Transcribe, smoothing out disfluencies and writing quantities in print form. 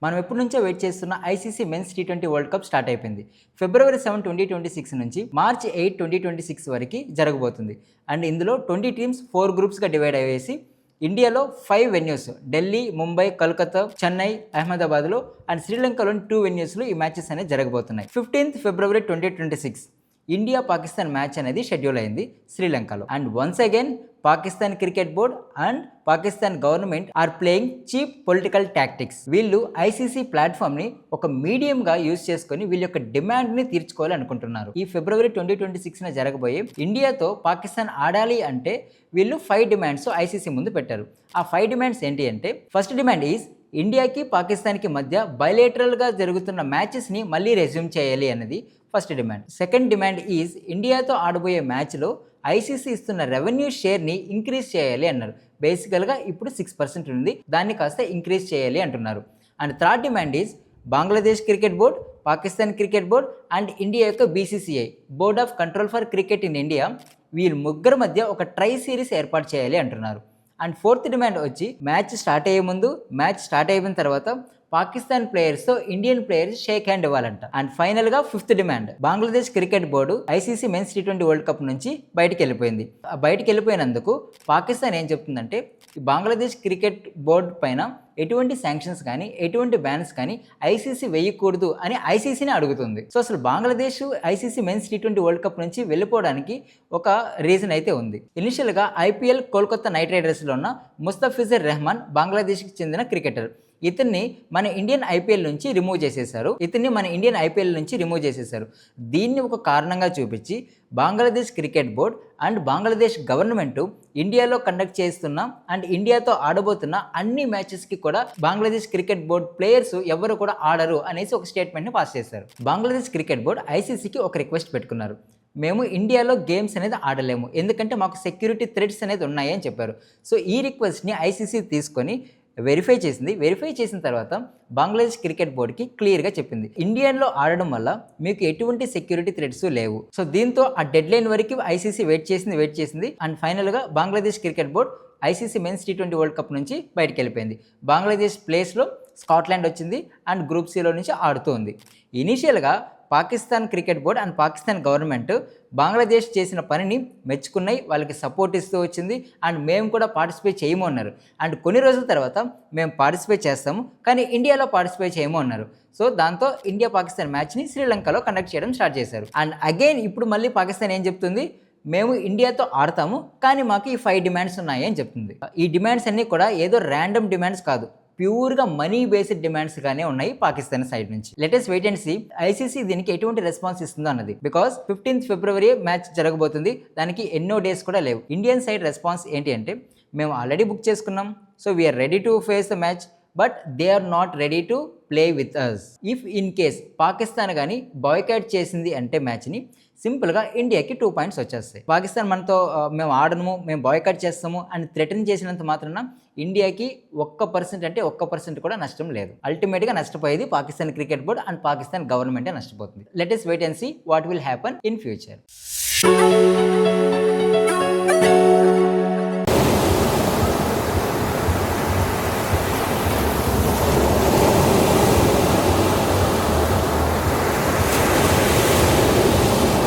మనం ఎప్పటి నుంచో వెయిట్ చేస్తున్న ఐసీసీ మెన్స్ టీ20 వరల్డ్ కప్ స్టార్ట్ అయిపోయింది. ఫిబ్రవరి 7, 2026 నుంచి మార్చ్ 8, 2026 వరకు జరగబోతుంది. అండ్ ఇందులో 20 టీమ్స్ 4 గ్రూప్స్గా డివైడ్ అయ్యేసి ఇండియాలో 5 వెన్యూస్ ఢిల్లీ, ముంబై, కలకత్తా, చెన్నై, అహ్మదాబాద్లో అండ్ శ్రీలంకలోని 2 వెన్యూస్లో ఈ మ్యాచెస్ అనేవి జరగబోతున్నాయి. 15th ఫిబ్రవరి 2026 ఇండియా పాకిస్తాన్ మ్యాచ్ అనేది షెడ్యూల్ అయింది శ్రీలంకలో. And once again Pakistan cricket board and Pakistan government are playing cheap political tactics. వీళ్ళు ఐసీసీ ప్లాట్ఫామ్ని ఒక మీడియంగా యూజ్ చేసుకొని వీళ్ళ యొక్క డిమాండ్ని తీర్చుకోవాలనుకుంటున్నారు. ఈ ఫిబ్రవరి 2026 జరగబోయే ఇండియాతో పాకిస్తాన్ ఆడాలి అంటే వీళ్ళు 5 డిమాండ్స్ ఐసీసీ ముందు పెట్టారు. ఆ 5 డిమాండ్స్ ఏంటి అంటే, ఫస్ట్ డిమాండ్ ఈజ్ ఇండియాకి పాకిస్తాన్కి మధ్య బైలేటరల్గా జరుగుతున్న మ్యాచెస్ని మళ్ళీ రెజ్యూమ్ చేయాలి అన్నది first demand. Second demand is ఇండియాతో ఆడబోయే మ్యాచ్లో ఐసీసీ ఇస్తున్న రెవెన్యూ షేర్ని ఇంక్రీజ్ చేయాలి అన్నారు. బేసికల్గా ఇప్పుడు 6% ఉంది, దాన్ని కాస్త ఇంక్రీజ్ చేయాలి అంటున్నారు. And third demand is Bangladesh cricket board, Pakistan cricket board and India యొక్క BCCI board of control for cricket in India వీళ్ళ ముగ్గురు మధ్య ఒక ట్రై సిరీస్ ఏర్పాటు చేయాలి అంటున్నారు. అండ్ ఫోర్త్ డిమాండ్ వచ్చి మ్యాచ్ స్టార్ట్ అయ్యే ముందు, మ్యాచ్ స్టార్ట్ అయిన తర్వాత పాకిస్తాన్ ప్లేయర్స్తో ఇండియన్ ప్లేయర్స్ షేక్ హ్యాండ్ ఇవ్వాలంట. అండ్ ఫైనల్గా fifth demand, Bangladesh cricket board ICC men's టీ20 వరల్డ్ కప్ నుంచి బయటికి వెళ్ళిపోయింది. బయటికి వెళ్ళిపోయినందుకు పాకిస్తాన్ ఏం చెప్తుందంటే బంగ్లాదేశ్ క్రికెట్ బోర్డు పైన ఎటువంటి శాంక్షన్స్ కానీ ఎటువంటి బ్యాన్స్ కానీ ఐసీసీ వేయకూడదు అని ఐసీసీని అడుగుతుంది. సో అసలు బంగ్లాదేశ్ ఐసీసీ మెన్స్ టీ20 వరల్డ్ కప్ నుంచి వెళ్ళిపోవడానికి ఒక రీజన్ అయితే ఉంది. ఇనిషియల్గా ఐపీఎల్ కోల్కతా నైట్ రైడర్స్లో ఉన్న ముస్తఫిజుర్ రెహమాన్ బంగ్లాదేశ్కి చెందిన క్రికెటర్. ఇతన్ని మన ఇండియన్ ఐపీఎల్ నుంచి రిమూవ్ చేసేశారు. దీన్ని ఒక కారణంగా చూపించి Bangladesh cricket board and Bangladesh government ఇండియాలో కండక్ట్ చేస్తున్న అండ్ ఇండియాతో ఆడబోతున్న అన్ని మ్యాచెస్కి కూడా బంగ్లాదేశ్ క్రికెట్ బోర్డ్ ప్లేయర్స్ ఎవరు కూడా ఆడరు అనేసి ఒక స్టేట్మెంట్ని పాస్ చేశారు. బంగ్లాదేశ్ క్రికెట్ బోర్డ్ ఐసీసీకి ఒక రిక్వెస్ట్ పెట్టుకున్నారు. మేము ఇండియాలో గేమ్స్ అనేది ఆడలేము, ఎందుకంటే మాకు సెక్యూరిటీ థ్రెట్స్ అనేది ఉన్నాయి అని చెప్పారు. సో ఈ రిక్వెస్ట్ని ఐసీసీ తీసుకొని వెరిఫై చేసిన తర్వాత బంగ్లాదేశ్ క్రికెట్ బోర్డుకి క్లియర్గా చెప్పింది, ఇండియాలో ఆడడం వల్ల మీకు ఎటువంటి సెక్యూరిటీ థ్రెట్స్ లేవు. సో దీంతో ఆ డెడ్ లైన్ వరకు ఐసీసీ వెయిట్ చేసింది అండ్ ఫైనల్గా Bangladesh cricket board ICC men's టీ20 వరల్డ్ కప్ నుంచి బయటకు వెళ్ళిపోయింది. బంగ్లాదేశ్ ప్లేస్లో స్కాట్లాండ్ వచ్చింది అండ్ గ్రూప్ సిలో నుంచి ఆడుతూ ఉంది. ఇనీషియల్గా Pakistan cricket board and Pakistan government Bangladesh చేసిన పనిని మెచ్చుకున్నాయి, వాళ్ళకి సపోర్ట్ ఇస్తూ వచ్చింది అండ్ మేము కూడా పార్టిసిపేట్ చేయము అన్నారు. అండ్ కొన్ని రోజుల తర్వాత మేము పార్టిసిపేట్ చేస్తాము కానీ ఇండియాలో పార్టిసిపేట్ చేయము అన్నారు. సో దాంతో ఇండియా పాకిస్తాన్ మ్యాచ్ని శ్రీలంకలో కండక్ట్ చేయడం స్టార్ట్ చేశారు. అండ్ అగైన్ ఇప్పుడు మళ్ళీ పాకిస్తాన్ ఏం చెప్తుంది, మేము ఇండియాతో ఆడతాము కానీ మాకు ఈ 5 డిమాండ్స్ ఉన్నాయి అని చెప్తుంది. ఈ డిమాండ్స్ అన్నీ కూడా ఏదో ర్యాండమ్ డిమాండ్స్ కాదు, ప్యూర్గా మనీ బేస్డ్ డిమాండ్స్గానే ఉన్నాయి పాకిస్తాన్ సైడ్ నుంచి. Latest wait and see ICC దీనికి ఎటువంటి రెస్పాన్స్ ఇస్తుందో అన్నది. బికాస్ 15th ఫిబ్రవరి మ్యాచ్ జరగబోతుంది, దానికి ఎన్నో డేస్ కూడా లేవు. ఇండియన్ సైడ్ రెస్పాన్స్ ఏంటి అంటే, మేము ఆల్రెడీ బుక్ చేసుకున్నాం, so we're ready to face the match but they are not ready to play with us. If in case Pakistan కానీ బాయ్కాట్ చేసింది అంటే మ్యాచ్ని, సింపుల్గా ఇండియాకి 2 పాయింట్స్ వచ్చేస్తాయి. పాకిస్తాన్ మనతో మేము ఆడము, మేము బాయ్కాట్ చేస్తాము అని థ్రెటన్ చేసినంత మాత్రాన ఇండియాకి 1% కూడా నష్టం లేదు. అల్టిమేట్గా నష్టపోయేది Pakistan cricket board and Pakistan గవర్నమెంటే నష్టపోతుంది. Let us wait and see what will happen in future.